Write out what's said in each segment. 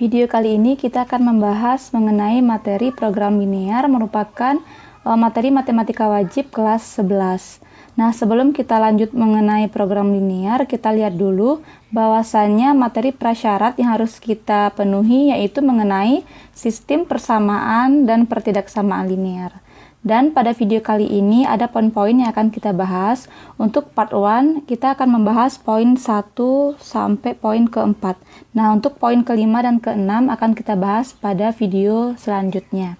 Video kali ini kita akan membahas mengenai materi program linear, merupakan materi matematika wajib kelas 11. Nah, sebelum kita lanjut mengenai program linear, kita lihat dulu bahwasannya materi prasyarat yang harus kita penuhi yaitu mengenai sistem persamaan dan pertidaksamaan linear. Dan pada video kali ini ada poin-poin yang akan kita bahas. Untuk part 1 kita akan membahas poin 1 sampai poin keempat. Nah, untuk poin kelima dan keenam akan kita bahas pada video selanjutnya.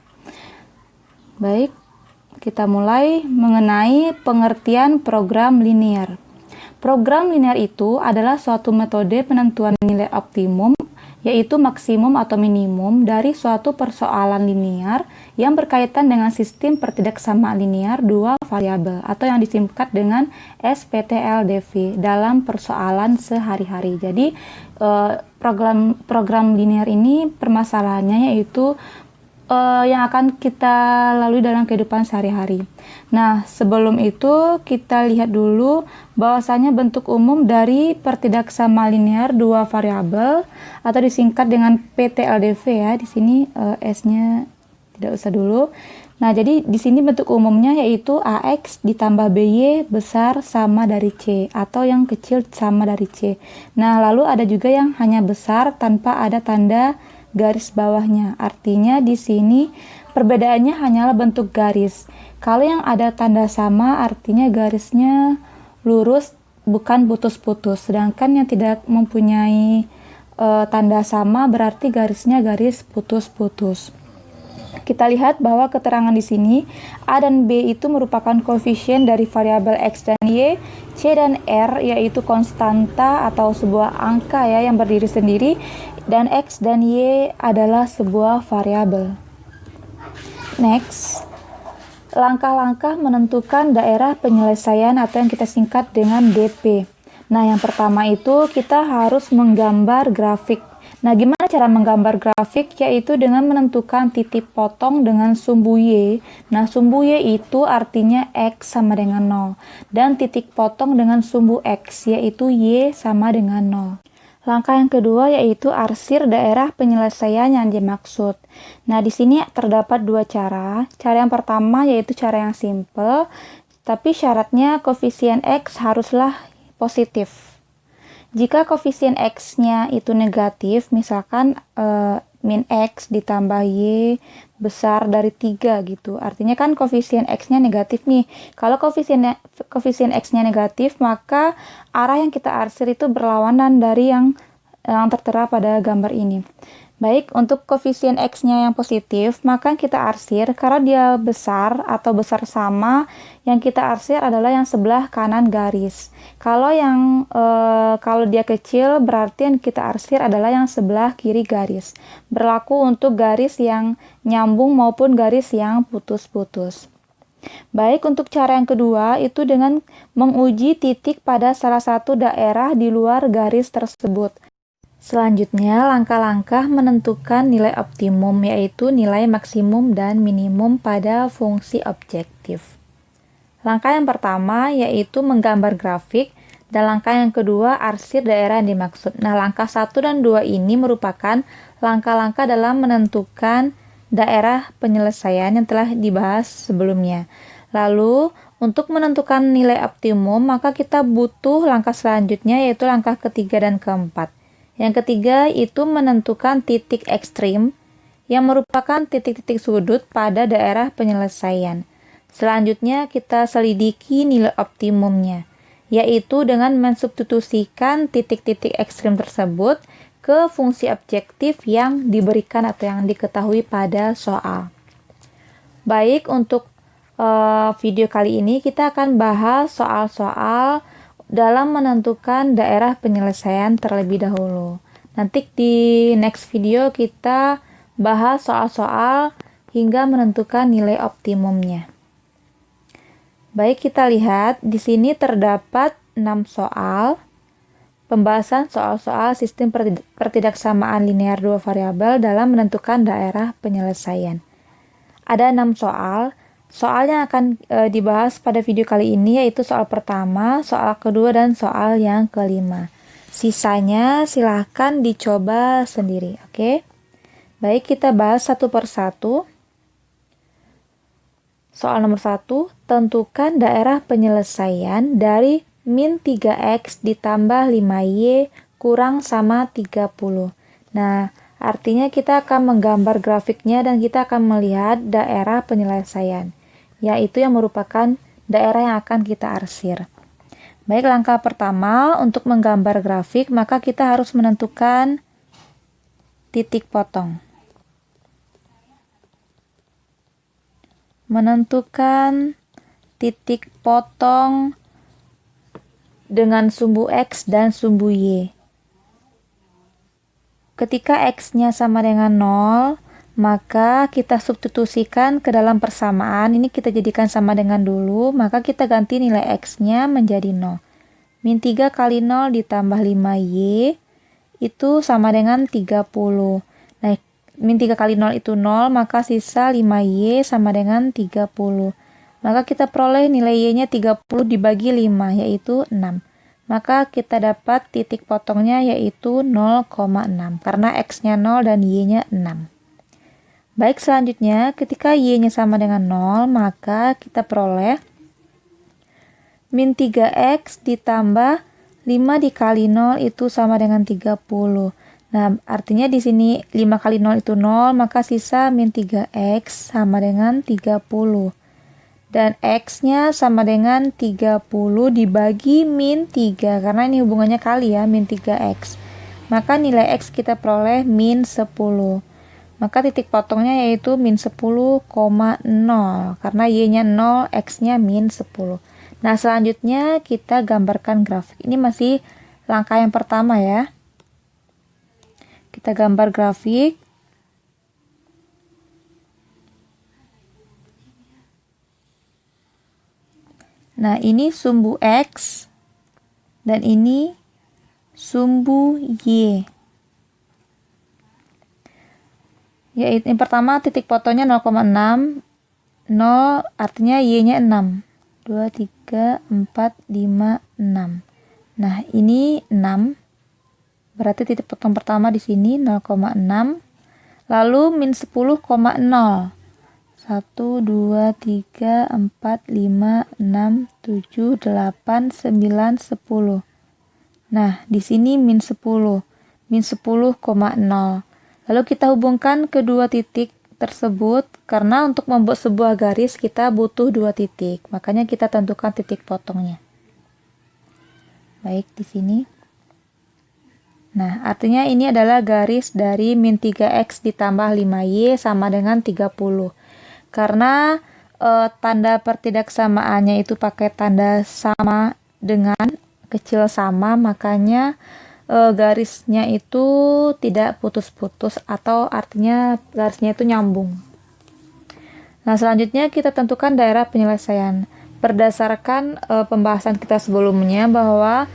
Baik, kita mulai mengenai pengertian program linear. Program linear itu adalah suatu metode penentuan nilai optimum, yaitu maksimum atau minimum dari suatu persoalan linear yang berkaitan dengan sistem pertidaksamaan linear dua variabel atau yang disingkat dengan SPTLDV dalam persoalan sehari-hari. Jadi program linear ini permasalahannya yaitu yang akan kita lalui dalam kehidupan sehari-hari. Nah, sebelum itu kita lihat dulu bahwasanya bentuk umum dari pertidaksamaan linear dua variabel atau disingkat dengan PTLDV ya. Di sini S-nya tidak usah dulu. Nah, jadi di sini bentuk umumnya yaitu AX ditambah BY besar sama dari C atau yang kecil sama dari C. Nah, lalu ada juga yang hanya besar tanpa ada tanda garis bawahnya. Artinya di sini perbedaannya hanyalah bentuk garis. Kalau yang ada tanda sama artinya garisnya lurus bukan putus-putus. Sedangkan yang tidak mempunyai tanda sama berarti garisnya garis putus-putus. Kita lihat bahwa keterangan di sini A dan B itu merupakan koefisien dari variabel X dan Y, C dan R yaitu konstanta atau sebuah angka ya yang berdiri sendiri, dan X dan Y adalah sebuah variabel. Next, langkah-langkah menentukan daerah penyelesaian atau yang kita singkat dengan DP. Nah, yang pertama itu kita harus menggambar grafik. Nah, gimana cara menggambar grafik? Yaitu dengan menentukan titik potong dengan sumbu Y. Nah, sumbu Y itu artinya X sama dengan 0. Dan titik potong dengan sumbu X, yaitu Y sama dengan 0. Langkah yang kedua yaitu arsir daerah penyelesaian yang dimaksud. Nah, di sini terdapat dua cara. Cara yang pertama yaitu cara yang simple, tapi syaratnya koefisien X haruslah positif. Jika koefisien X-nya itu negatif, misalkan min X ditambah Y besar dari 3 gitu. Artinya kan koefisien X-nya negatif nih. Kalau koefisien X-nya negatif, maka arah yang kita arsir itu berlawanan dari yang tertera pada gambar ini. Baik, untuk koefisien X-nya yang positif, maka kita arsir karena dia besar atau besar sama, yang kita arsir adalah yang sebelah kanan garis. Kalau dia kecil, berarti yang kita arsir adalah yang sebelah kiri garis. Berlaku untuk garis yang nyambung maupun garis yang putus-putus. Baik, untuk cara yang kedua itu dengan menguji titik pada salah satu daerah di luar garis tersebut. Selanjutnya, langkah-langkah menentukan nilai optimum, yaitu nilai maksimum dan minimum pada fungsi objektif. Langkah yang pertama yaitu menggambar grafik, dan langkah yang kedua arsir daerah yang dimaksud. Nah, langkah 1 dan 2 ini merupakan langkah-langkah dalam menentukan daerah penyelesaian yang telah dibahas sebelumnya. Lalu, untuk menentukan nilai optimum, maka kita butuh langkah selanjutnya yaitu langkah ketiga dan keempat. Yang ketiga itu menentukan titik ekstrim yang merupakan titik-titik sudut pada daerah penyelesaian. Selanjutnya kita selidiki nilai optimumnya, yaitu dengan mensubstitusikan titik-titik ekstrim tersebut ke fungsi objektif yang diberikan atau yang diketahui pada soal. Baik, untuk video kali ini kita akan bahas soal-soal dalam menentukan daerah penyelesaian terlebih dahulu. Nanti di next video kita bahas soal-soal hingga menentukan nilai optimumnya. Baik, kita lihat di sini terdapat 6 soal. Pembahasan soal-soal sistem pertidaksamaan linear dua variabel dalam menentukan daerah penyelesaian. Ada 6 soal. Soal yang akan dibahas pada video kali ini yaitu soal pertama, soal kedua, dan soal yang kelima. Sisanya silahkan dicoba sendiri, oke? Baik, kita bahas satu persatu. Soal nomor 1, tentukan daerah penyelesaian dari min 3x ditambah 5y kurang sama 30. Nah, artinya kita akan menggambar grafiknya dan kita akan melihat daerah penyelesaian, yaitu yang merupakan daerah yang akan kita arsir. Baik, langkah pertama untuk menggambar grafik, maka kita harus menentukan titik potong. Menentukan titik potong dengan sumbu X dan sumbu Y. Ketika X-nya sama dengan 0, maka kita substitusikan ke dalam persamaan. Ini kita jadikan sama dengan dulu, maka kita ganti nilai X-nya menjadi 0. Min 3 kali 0 ditambah 5Y itu sama dengan 30. Nah, min 3 kali 0 itu 0, maka sisa 5Y sama dengan 30. Maka kita peroleh nilai Y-nya 30 dibagi 5, yaitu 6. Maka kita dapat titik potongnya yaitu 0,6, karena X-nya 0 dan Y-nya 6. Baik, selanjutnya ketika Y-nya sama dengan 0, maka kita peroleh min 3X ditambah 5 dikali 0 itu sama dengan 30. Nah, artinya di sini 5 kali 0 itu 0, maka sisa min 3x sama dengan 30. Dan x-nya sama dengan 30 dibagi min 3, karena ini hubungannya kali ya, min 3x. Maka nilai x kita peroleh min 10. Maka titik potongnya yaitu min 10,0, karena y-nya 0, x-nya min 10. Nah, selanjutnya kita gambarkan grafik. Ini masih langkah yang pertama ya. Kita gambar grafik. Nah, ini sumbu X dan ini sumbu Y. Yaitu yang pertama titik potongnya 0,6. 0 artinya Y-nya 6. 2, 3, 4, 5, 6. Nah, ini 6. Berarti titik potong pertama di sini 0,6. Lalu min 10,0. 1, 2, 3, 4, 5, 6, 7, 8, 9, 10. Nah, di sini min 10. Min 10,0. Lalu kita hubungkan kedua titik tersebut, karena untuk membuat sebuah garis kita butuh dua titik. Makanya kita tentukan titik potongnya. Baik, di sini. Nah, artinya ini adalah garis dari min 3x ditambah 5y sama dengan 30. Karena tanda pertidaksamaannya itu pakai tanda sama dengan kecil sama, makanya garisnya itu tidak putus-putus, atau artinya garisnya itu nyambung. Nah, selanjutnya kita tentukan daerah penyelesaian. Berdasarkan pembahasan kita sebelumnya bahwa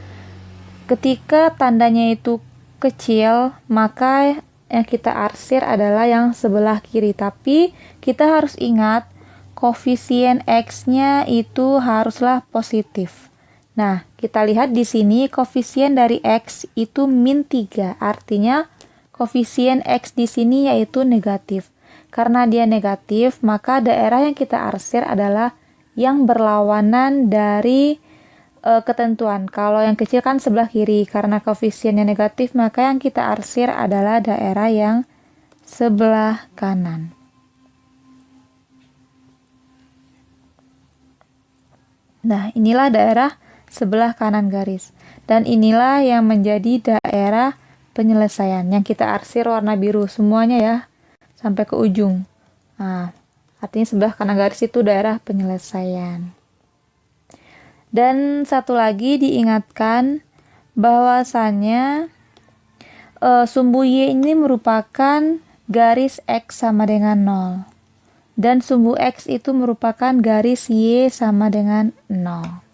ketika tandanya itu kecil, maka yang kita arsir adalah yang sebelah kiri. Tapi kita harus ingat, koefisien X-nya itu haruslah positif. Nah, kita lihat di sini koefisien dari X itu min 3. Artinya koefisien X di sini yaitu negatif. Karena dia negatif, maka daerah yang kita arsir adalah yang berlawanan dari ketentuan. Kalau yang kecil kan sebelah kiri, karena koefisiennya negatif, maka yang kita arsir adalah daerah yang sebelah kanan. Nah, inilah daerah sebelah kanan garis. Dan inilah yang menjadi daerah penyelesaian yang kita arsir warna biru semuanya ya, sampai ke ujung. Nah, artinya sebelah kanan garis itu daerah penyelesaian. Dan satu lagi diingatkan bahwasannya sumbu Y ini merupakan garis X sama dengan 0. Dan sumbu X itu merupakan garis Y sama dengan 0.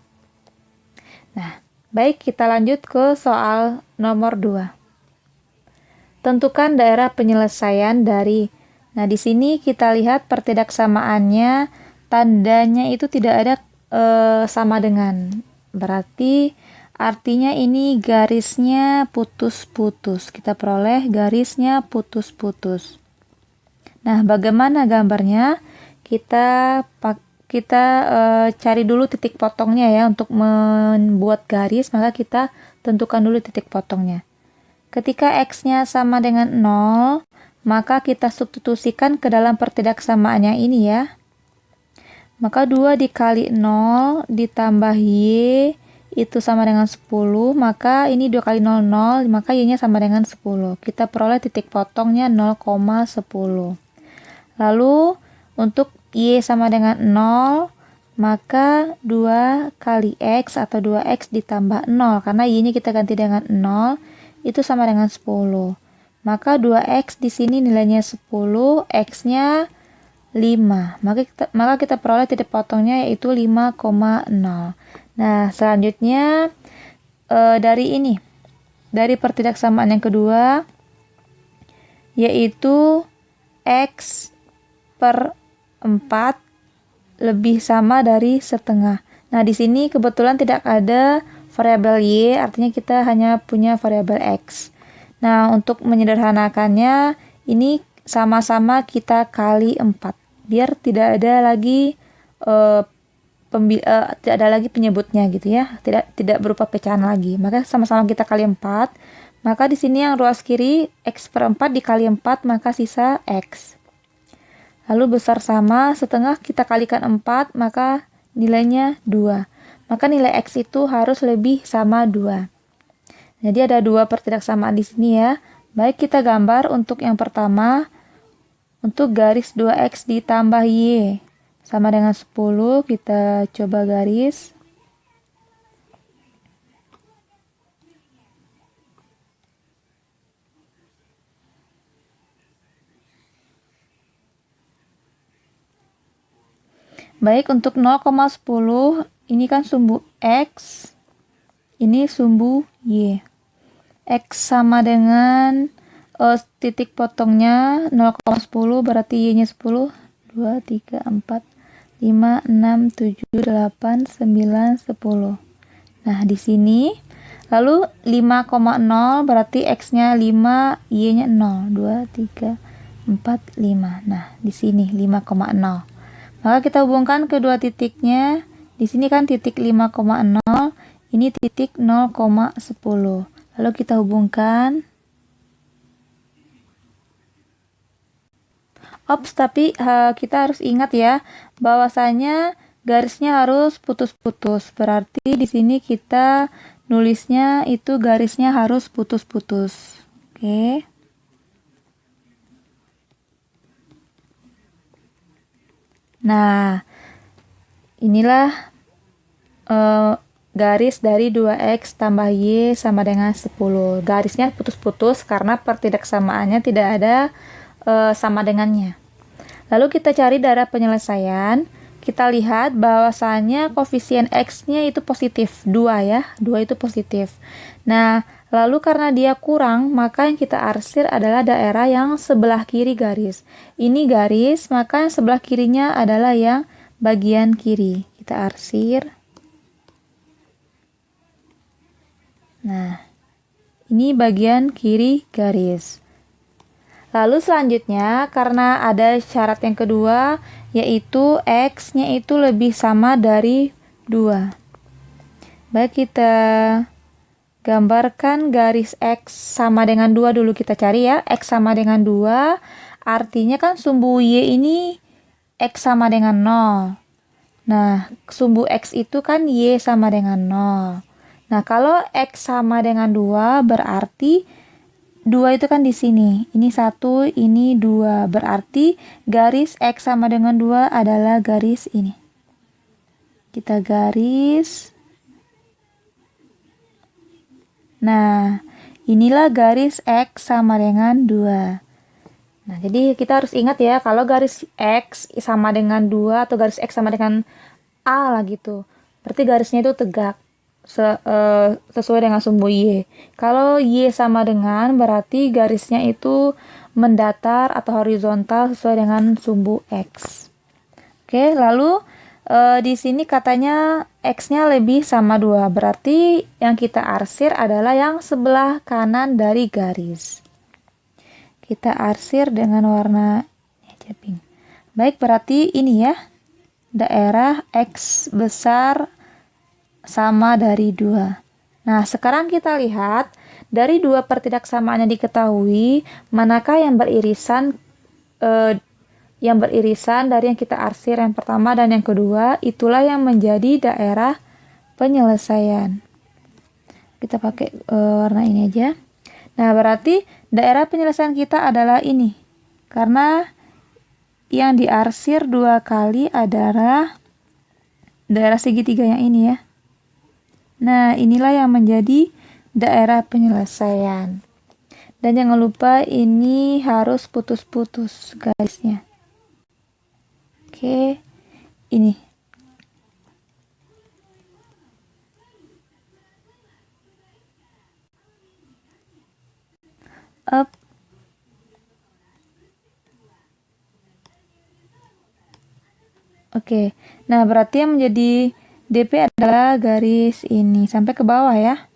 Nah, baik, kita lanjut ke soal nomor 2. Tentukan daerah penyelesaian dari. Nah, di sini kita lihat pertidaksamaannya, tandanya itu tidak ada sama dengan, berarti artinya ini garisnya putus-putus. Kita peroleh garisnya putus-putus. Nah, bagaimana gambarnya? Kita cari dulu titik potongnya ya. Untuk membuat garis, maka kita tentukan dulu titik potongnya. Ketika X-nya sama dengan 0, maka kita substitusikan ke dalam pertidaksamaannya ini ya. Maka 2 dikali 0 ditambah Y itu sama dengan 10, maka ini 2 kali 0, 0, maka Y-nya sama dengan 10. Kita peroleh titik potongnya 0,10. Lalu untuk Y sama dengan 0, maka 2 kali X atau 2X ditambah 0, karena Y-nya kita ganti dengan 0, itu sama dengan 10. Maka 2X di sini nilainya 10, X-nya 5. Maka kita peroleh titik potongnya yaitu 5,0. Nah, selanjutnya dari pertidaksamaan yang kedua, yaitu X per 4 lebih sama dari setengah. Nah, di sini kebetulan tidak ada variabel Y, artinya kita hanya punya variabel X. Nah, untuk menyederhanakannya, ini sama-sama kita kali 4, biar tidak ada lagi tidak ada lagi penyebutnya gitu ya, tidak berupa pecahan lagi. Maka sama-sama kita kali 4. Maka di sini yang ruas kiri X per 4 dikali 4, maka sisa X. Lalu besar sama, setengah kita kalikan 4, maka nilainya 2. Maka nilai X itu harus lebih sama 2. Jadi ada 2 pertidaksamaan di sini ya. Baik, kita gambar untuk yang pertama, untuk garis 2X ditambah Y sama dengan 10, kita coba garis. Baik, untuk 0,10 ini kan sumbu X, ini sumbu Y. X sama dengan titik potongnya 0,10, berarti Y-nya 10. 2, 3, 4, 5, 6, 7, 8, 9, 10. Nah, di sini. Lalu 5,0 berarti X-nya 5, Y-nya 0. 2, 3, 4, 5. Nah, di sini 5,0. Maka kita hubungkan kedua titiknya. Di sini kan titik 5,0, ini titik 0,10. Lalu kita hubungkan. Ops, tapi kita harus ingat ya, bahwasanya garisnya harus putus-putus. Berarti di sini kita nulisnya itu garisnya harus putus-putus. Oke. Nah, inilah garis dari 2X tambah Y sama dengan 10. Garisnya putus-putus karena pertidaksamaannya tidak ada sama dengannya. Lalu kita cari darah penyelesaian. Kita lihat bahwasanya koefisien X-nya itu positif, 2 ya. 2 itu positif. Nah, lalu karena dia kurang, maka yang kita arsir adalah daerah yang sebelah kiri garis. Ini garis, maka yang sebelah kirinya adalah yang bagian kiri. Kita arsir. Nah, ini bagian kiri garis. Lalu selanjutnya, karena ada syarat yang kedua, yaitu X-nya itu lebih sama dari 2. Baik, kita gambarkan garis X sama dengan 2 dulu, kita cari ya. X sama dengan 2, artinya kan sumbu Y ini X sama dengan 0. Nah, sumbu X itu kan Y sama dengan 0. Nah, kalau X sama dengan 2, berarti 2 itu kan di sini. Ini 1, ini 2. Berarti garis X sama dengan 2 adalah garis ini. Kita garis. Nah, inilah garis X sama dengan 2. Nah, jadi kita harus ingat ya, kalau garis X sama dengan 2 atau garis X sama dengan A lah gitu, berarti garisnya itu tegak. Sesuai dengan sumbu Y. Kalau Y sama dengan, berarti garisnya itu mendatar atau horizontal sesuai dengan sumbu X. Oke, lalu di sini katanya X-nya lebih sama 2. Berarti yang kita arsir adalah yang sebelah kanan dari garis. Kita arsir dengan warna Japing. Baik, berarti ini ya, daerah X besar sama dari 2. Nah, sekarang kita lihat dari 2 pertidaksamaan yang diketahui, manakah yang beririsan dari yang kita arsir yang pertama dan yang kedua, itulah yang menjadi daerah penyelesaian. Kita pakai warna ini aja. Nah, berarti daerah penyelesaian kita adalah ini. Karena yang diarsir 2 kali adalah daerah segitiga yang ini ya. Nah, inilah yang menjadi daerah penyelesaian. Dan jangan lupa ini harus putus-putus garisnya. Oke, ini. Up. Oke, nah berarti yang menjadi DP adalah garis ini sampai ke bawah ya.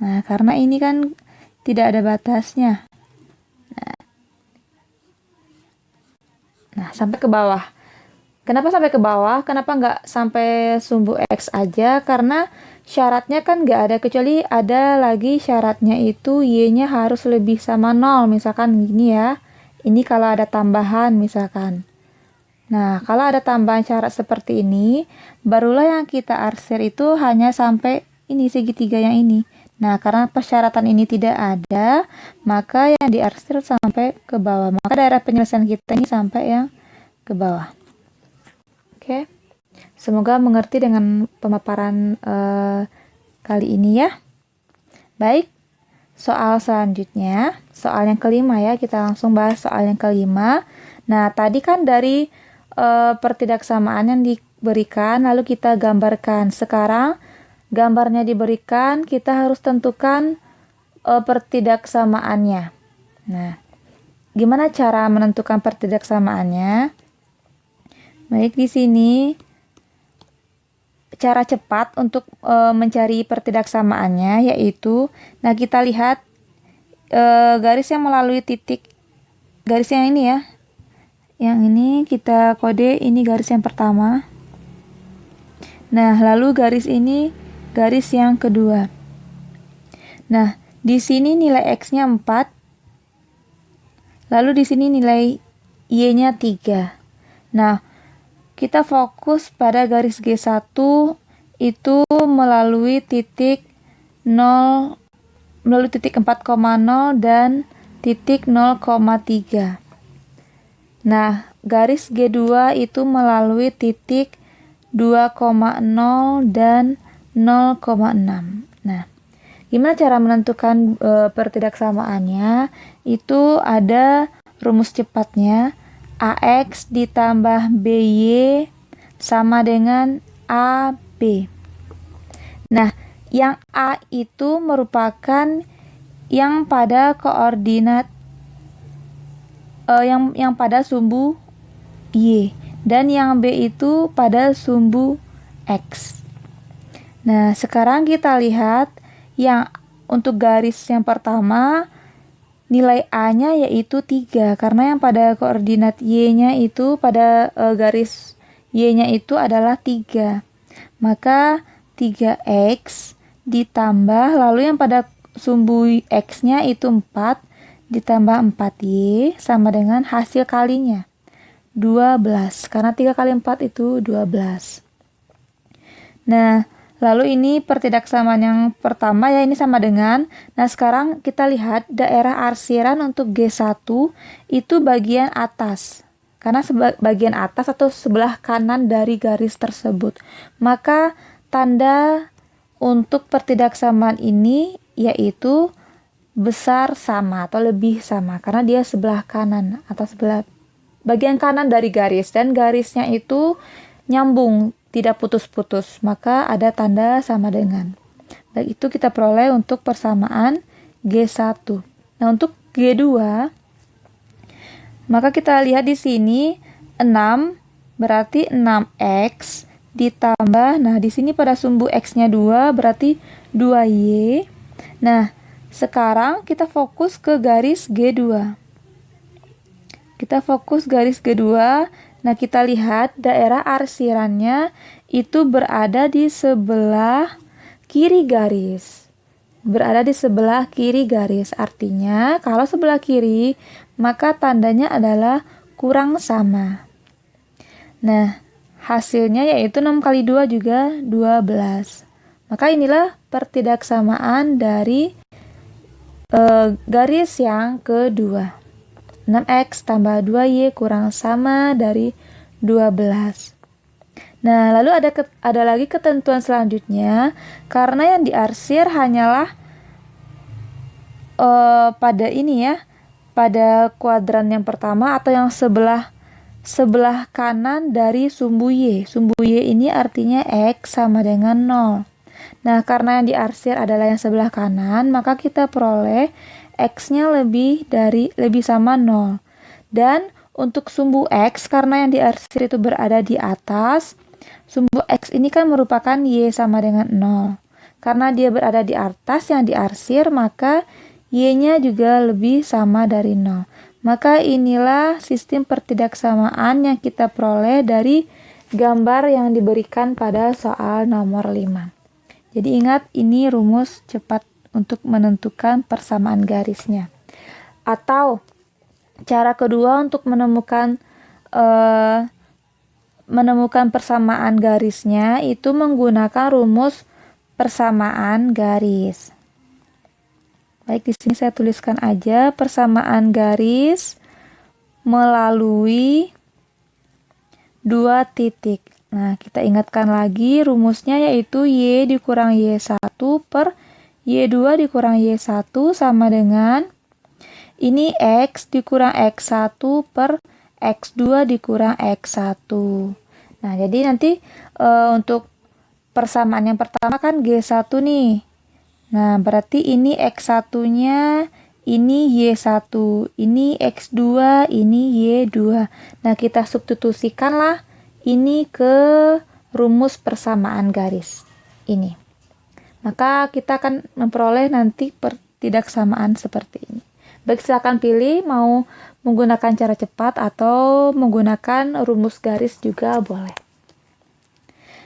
Nah, karena ini kan tidak ada batasnya. Nah, sampai ke bawah. Kenapa sampai ke bawah? Kenapa nggak sampai sumbu X aja? Karena syaratnya kan nggak ada, kecuali ada lagi syaratnya itu Y-nya harus lebih sama 0. Misalkan gini ya. Ini kalau ada tambahan misalkan. Nah, kalau ada tambahan syarat seperti ini, barulah yang kita arsir itu hanya sampai ini segitiga yang ini. Nah, karena persyaratan ini tidak ada, maka yang diarsir sampai ke bawah. Maka daerah penyelesaian kita ini sampai yang ke bawah. Oke. Semoga mengerti dengan pemaparan kali ini ya. Baik. Soal selanjutnya, soal yang kelima ya, kita langsung bahas soal yang kelima. Nah, tadi kan dari pertidaksamaan yang diberikan, lalu kita gambarkan. Sekarang, gambarnya diberikan, kita harus tentukan pertidaksamaannya. Nah, gimana cara menentukan pertidaksamaannya? Baik, di sini cara cepat untuk mencari pertidaksamaannya yaitu, nah kita lihat garis yang melalui titik, garis yang ini ya, yang ini kita kode ini garis yang pertama. Nah, lalu garis ini garis yang kedua. Nah, di sini nilai X-nya 4, lalu di sini nilai Y-nya 3. Nah, kita fokus pada garis G1 itu melalui titik 0, melalui titik 4,0 dan titik 0,3. Nah, garis G2 itu melalui titik 2,0 dan 0,6. Nah, gimana cara menentukan pertidaksamaannya? Itu ada rumus cepatnya. AX ditambah BY sama dengan AB. Nah, yang A itu merupakan yang pada koordinat yang pada sumbu Y, dan yang B itu pada sumbu X. Nah, sekarang kita lihat yang untuk garis yang pertama nilai A-nya yaitu 3, karena yang pada koordinat Y-nya itu pada garis Y-nya itu adalah 3. Maka 3X ditambah, lalu yang pada sumbu X-nya itu 4, ditambah 4Y sama dengan hasil kalinya 12, karena 3 kali 4 itu 12. Nah, lalu ini pertidaksamaan yang pertama ya, ini sama dengan. Nah, sekarang kita lihat daerah arsiran untuk G1 itu bagian atas. Karena bagian atas atau sebelah kanan dari garis tersebut. Maka tanda untuk pertidaksamaan ini yaitu besar sama atau lebih sama, karena dia sebelah kanan atau sebelah bagian kanan dari garis, dan garisnya itu nyambung, tidak putus-putus, maka ada tanda sama dengan. Dan itu kita peroleh untuk persamaan G1. Nah, untuk G2 maka kita lihat di sini 6 berarti 6X ditambah, nah di sini pada sumbu X-nya 2 berarti 2Y. Nah, sekarang kita fokus ke garis G2. Kita fokus garis kedua. Nah, kita lihat daerah arsirannya itu berada di sebelah kiri garis. Berada di sebelah kiri garis. Artinya, kalau sebelah kiri, maka tandanya adalah kurang sama. Nah, hasilnya yaitu 6 kali 2 juga 12. Maka inilah pertidaksamaan dari garis yang kedua. 6x tambah 2y kurang sama dari 12. Nah, lalu ada lagi ketentuan selanjutnya, karena yang diarsir hanyalah pada ini ya, pada kuadran yang pertama atau yang sebelah kanan dari sumbu y. Sumbu y ini artinya x sama dengan 0. Nah, karena yang diarsir adalah yang sebelah kanan, maka kita peroleh x-nya lebih sama 0. Dan untuk sumbu x, karena yang diarsir itu berada di atas, sumbu x ini kan merupakan y sama dengan 0. Karena dia berada di atas yang diarsir, maka y-nya juga lebih sama dari 0. Maka inilah sistem pertidaksamaan yang kita peroleh dari gambar yang diberikan pada soal nomor 5. Jadi ingat, ini rumus cepat untuk menentukan persamaan garisnya. Atau cara kedua untuk menemukan persamaan garisnya itu menggunakan rumus persamaan garis. Baik, di sini saya tuliskan aja persamaan garis melalui 2 titik. Nah, kita ingatkan lagi rumusnya yaitu y dikurang y1 per y2 dikurang y1 sama dengan ini x dikurang x1 per x2 dikurang x1. Nah, jadi nanti untuk persamaan yang pertama kan G1 nih. Nah, berarti ini x1-nya, ini y1, ini x2, ini y2. Nah, kita substitusikanlah ini ke rumus persamaan garis ini. Maka kita akan memperoleh nanti pertidaksamaan seperti ini. Baik, silakan pilih mau menggunakan cara cepat atau menggunakan rumus garis juga boleh.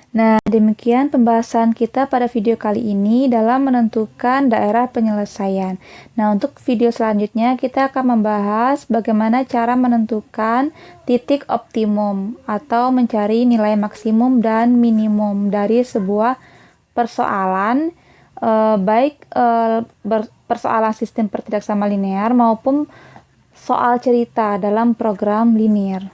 Nah, demikian pembahasan kita pada video kali ini dalam menentukan daerah penyelesaian. Nah, untuk video selanjutnya kita akan membahas bagaimana cara menentukan titik optimum atau mencari nilai maksimum dan minimum dari sebuah persoalan, baik persoalan sistem pertidaksamaan linear maupun soal cerita dalam program linear.